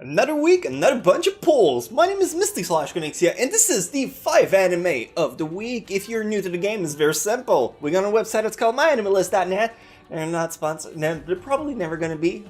Another week, another bunch of polls. My name is Misty/Konixia, and this is the 5 anime of the week. If you're new to the game, it's very simple. We got a website, it's called myanimelist.net. They're not sponsored. No, they're probably never gonna be.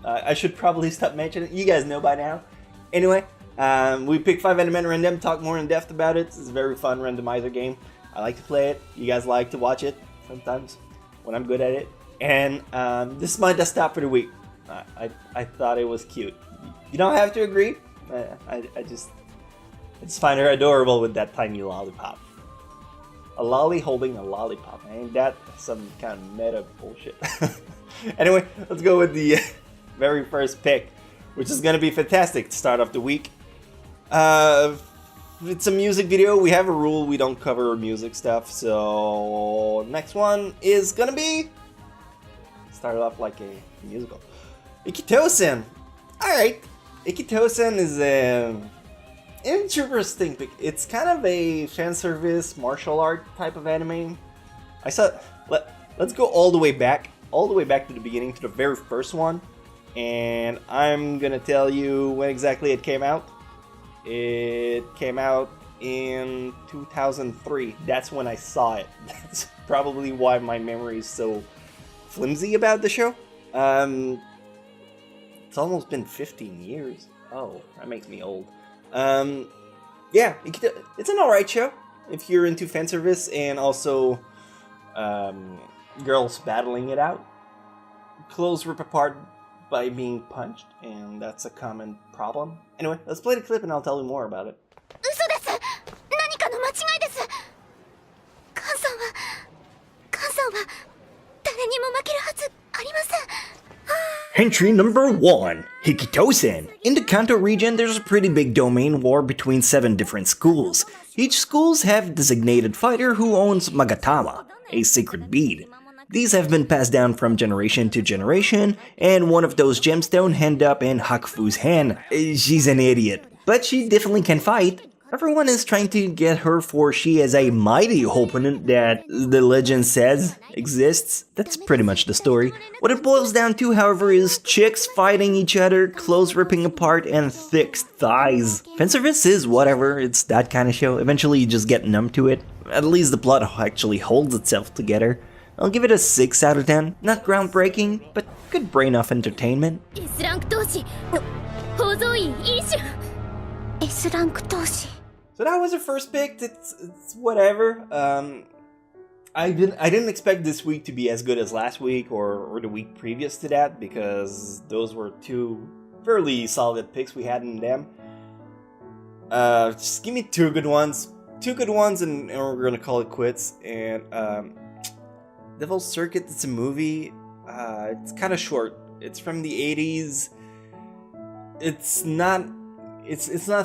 I should probably stop mentioning it. You guys know by now. Anyway, we pick 5 anime and random, talk more in depth about it. It's a very fun randomizer game. I like to play it. You guys like to watch it sometimes when I'm good at it. And this is my desktop for the week. I thought it was cute. You don't have to agree. I just find her adorable with that tiny lollipop. A lolly holding a lollipop. Ain't that some kind of meta bullshit? Anyway, let's go with the very first pick, which is gonna be fantastic to start off the week. It's a music video. We have a rule, we don't cover music stuff, so next one is gonna be start off like a musical. Ikito-sen. Alright, Ikito-sen is an interesting pick. It's kind of a fan service martial art type of anime. Let's go all the way back to the beginning, to the very first one, and I'm gonna tell you when exactly it came out. It came out in 2003. That's when I saw it. That's probably why my memory is so flimsy about the show. It's almost been 15 years. Oh, that makes me old. Yeah, it's an alright show if you're into fan service and also girls battling it out. Clothes rip apart by being punched, and that's a common problem. Anyway, let's play the clip and I'll tell you more about it. Entry number 1, Ikito-sen. In the Kanto region, there's a pretty big domain war between 7 different schools. Each schools have a designated fighter who owns Magatama, a sacred bead. These have been passed down from generation to generation, and one of those gemstones end up in Hakufu's hand. She's an idiot, but she definitely can fight. Everyone is trying to get her, for she is a mighty opponent that the legend says exists. That's pretty much the story. What it boils down to, however, is chicks fighting each other, clothes ripping apart, and thick thighs. Fanservice is whatever, it's that kind of show. Eventually you just get numb to it. At least the plot actually holds itself together. I'll give it a 6 out of 10. Not groundbreaking, but good brain-off entertainment. So that was our first pick. It's whatever. I didn't expect this week to be as good as last week or the week previous to that, because those were 2 fairly solid picks we had in them. Just give me 2 good ones. 2 good ones, and we're gonna call it quits. And Devil's Circuit, it's a movie. It's kind of short. It's from the 80s. It's not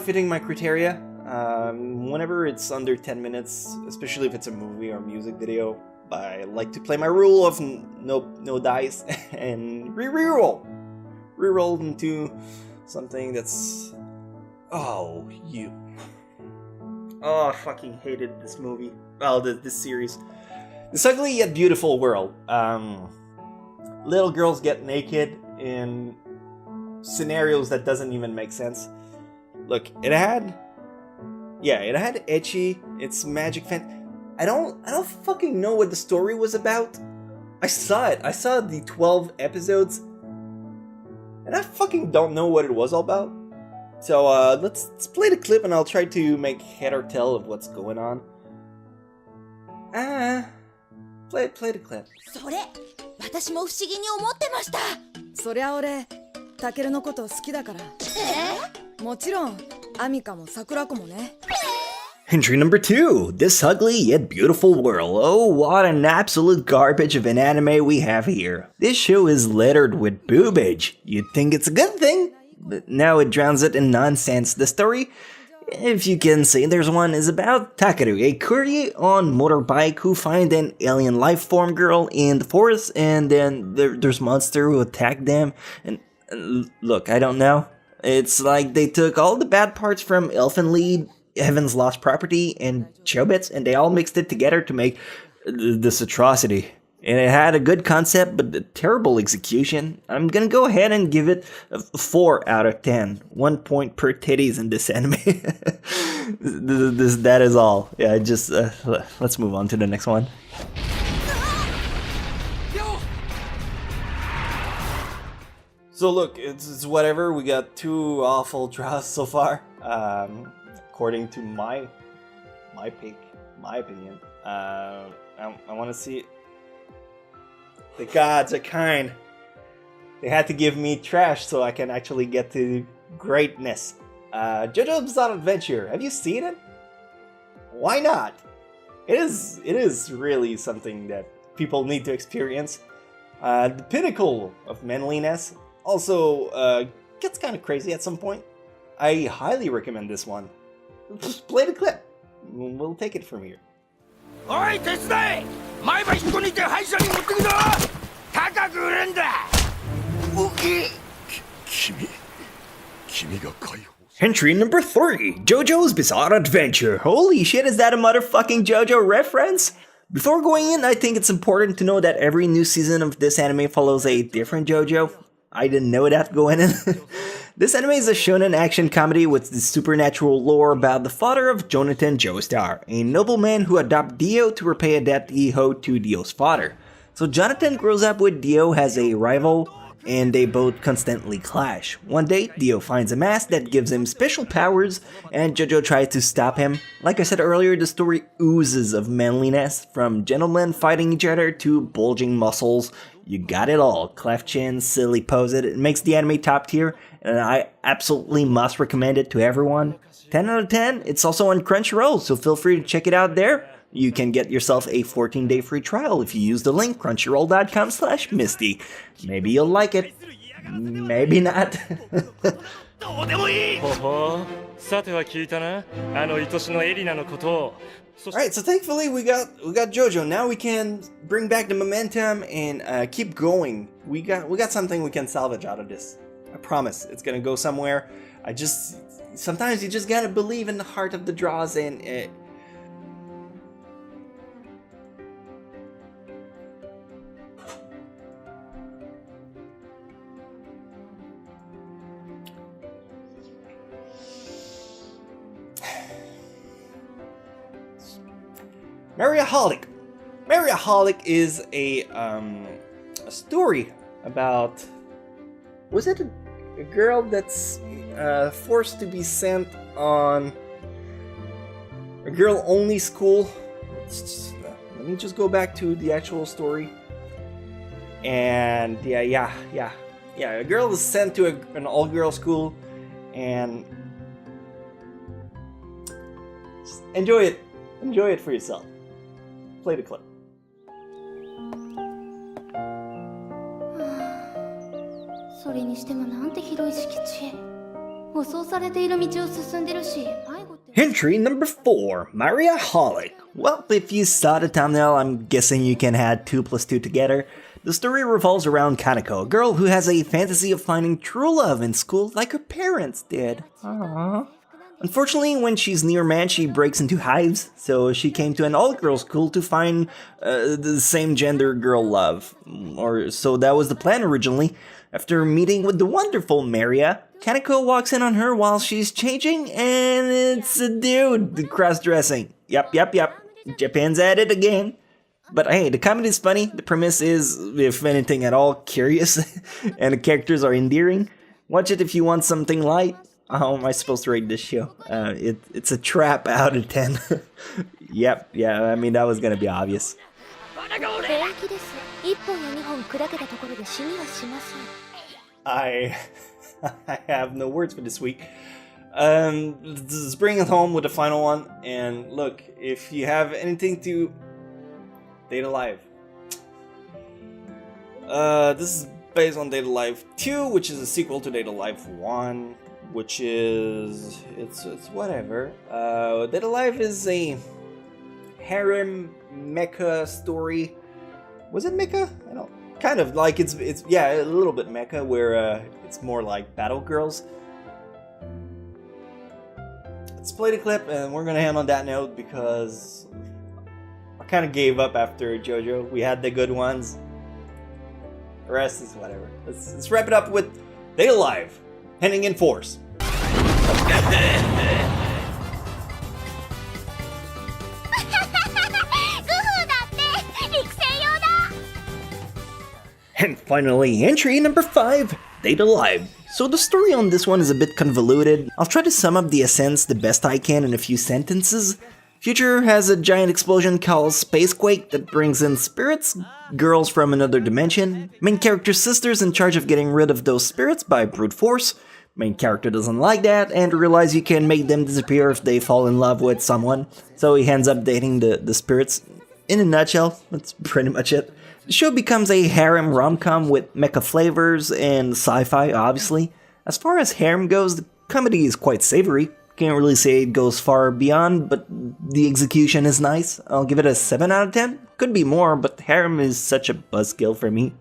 fitting my criteria. Whenever it's under 10 minutes, especially if it's a movie or music video, I like to play my rule of no dice and reroll into something that's I fucking hated this movie. Well, this series. This ugly yet beautiful world. Little girls get naked in scenarios that doesn't even make sense. Look, it had ecchi, it's magic fan. I don't fucking know what the story was about. I saw the 12 episodes, and I fucking don't know what it was all about. So let's play the clip and I'll try to make head or tail of what's going on. Play the clip. それ、私も不思議に思ってました。そりゃ俺、タケルのこと好きだから。もちろん、アミカも桜子もね。Entry number 2, This Ugly Yet Beautiful World. Oh, what an absolute garbage of an anime we have here. This show is littered with boobage. You'd think it's a good thing, but now it drowns it in nonsense. The story, if you can say there's one, is about Takeru, a courier on motorbike who find an alien life form girl in the forest, and then there's monster who attack them. And look, I don't know. It's like they took all the bad parts from Elfen Lied, Heaven's Lost Property, and Chobits, and they all mixed it together to make this atrocity. And it had a good concept, but a terrible execution. I'm gonna go ahead and give it a 4 out of 10. 1 point per titties in this anime. That is all. Yeah, just let's move on to the next one. So look, it's whatever. We got 2 awful draws so far, according to my opinion. I want to see. The gods are kind. They had to give me trash so I can actually get to greatness. JoJo's Bizarre Adventure. Have you seen it? Why not? It is really something that people need to experience. The pinnacle of manliness. Also, gets kind of crazy at some point. I highly recommend this one. Just play the clip. We'll take it from here. おい手伝え前歯引っこ抜いて歯医者に持ってくぞ高く売るんだ君が解放 Entry number 3, JoJo's Bizarre Adventure. Holy shit, is that a motherfucking JoJo reference? Before going in, I think it's important to know that every new season of this anime follows a different JoJo. I didn't know that going in. This anime is a shonen action comedy with the supernatural lore about the father of Jonathan Joestar, a nobleman who adopted Dio to repay a debt he owed to Dio's father. So Jonathan grows up with Dio as a rival, and they both constantly clash. One day, Dio finds a mask that gives him special powers, and JoJo tries to stop him. Like I said earlier, the story oozes of manliness, from gentlemen fighting each other to bulging muscles. You got it all. Cleft chin, silly pose. It makes the anime top tier, and I absolutely must recommend it to everyone. 10 out of 10. It's also on Crunchyroll, so feel free to check it out there. You can get yourself a 14-day free trial if you use the link crunchyroll.com/Misty. Maybe you'll like it. Maybe not. どうでもいいほほさては聞いたなあの愛しのエリナのことを Alright, so thankfully we got JoJo. Now we can bring back the momentum and keep going. We got something we can salvage out of this. I promise it's gonna go somewhere. Sometimes you just gotta believe in the heart of the draws and Maria Holic. Maria Holic is a story about, was it a girl that's forced to be sent on a girl-only school? Let me just go back to the actual story. And yeah. A girl is sent to an all-girl school, and just enjoy it. Enjoy it for yourself. Play the clip. それにしてもなんて広い敷地。舗装されている道を進んでるし、迷子って。 Entry number 4, Maria Holic. Well, if you saw the thumbnail, I'm guessing you can add 2 plus 2 together. The story revolves around Kaneko, a girl who has a fantasy of finding true love in school like her parents did. Aww. Unfortunately, when she's near man, she breaks into hives, so she came to an all-girls school to find the same gender girl love. Or so that was the plan originally. After meeting with the wonderful Maria, Kaneko walks in on her while she's changing, and it's a dude cross-dressing. Yep. Japan's at it again. But hey, the comedy is funny, the premise is, if anything at all, curious, and the characters are endearing. Watch it if you want something light. How am I supposed to rate this show? It's a trap out of 10. Yeah, I mean, that was gonna be obvious. 平気です。1本や2本砕けたところで死にはしません。I have no words for this week. Let's bring it home with the final one. And look, if you have anything to Date Alive, this is based on Date Alive 2, which is a sequel to Date Alive 1, which is it's whatever. Date Alive is a harem mecha story. Was it mecha? I don't. Kind of like it's yeah, a little bit mecha, where it's more like battle girls. Let's play the clip, and we're gonna end on that note because kind of gave up after JoJo. We had the good ones. The rest is whatever. Let's wrap it up with Date Alive, Ending in Force. And finally, entry number 5, Date Alive. So the story on this one is a bit convoluted. I'll try to sum up the essence the best I can in a few sentences. Future has a giant explosion called Spacequake that brings in spirits, girls from another dimension. Main character's sister's in charge of getting rid of those spirits by brute force. Main character doesn't like that and realizes you can make them disappear if they fall in love with someone. So he ends up dating the spirits. In a nutshell, that's pretty much it. The show becomes a harem rom-com with mecha flavors and sci-fi, obviously. As far as harem goes, the comedy is quite savory. Can't really say it goes far beyond, but the execution is nice. I'll give it a 7 out of 10. Could be more, but harem is such a buzzkill for me.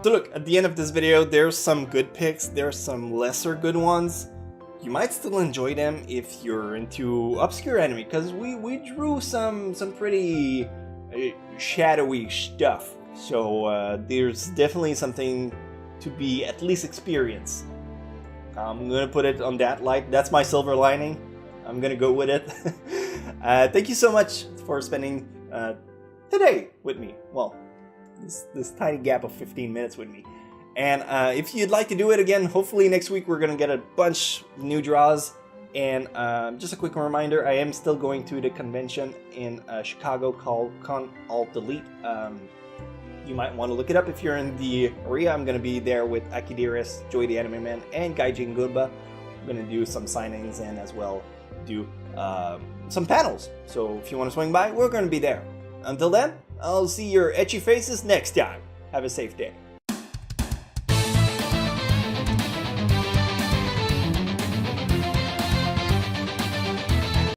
So look, at the end of this video, there's some good picks, there's some lesser good ones. You might still enjoy them if you're into obscure anime, because we drew some pretty shadowy stuff. So there's definitely something to be at least experienced. I'm gonna put it on that light. That's my silver lining. I'm gonna go with it. Thank you so much for spending today with me. Well, this tiny gap of 15 minutes with me. And if you'd like to do it again, hopefully next week we're gonna get a bunch of new draws. And just a quick reminder, I am still going to the convention in Chicago called Con Alt Delete. You might want to look it up if you're in the area. I'm gonna be there with Akidiris, Joy the Anime Man, and Gaijin Gunba. I'm gonna do some signings and as well do some panels. So if you want to swing by, we're gonna be there. Until then, I'll see your etchy faces next time. Have a safe day.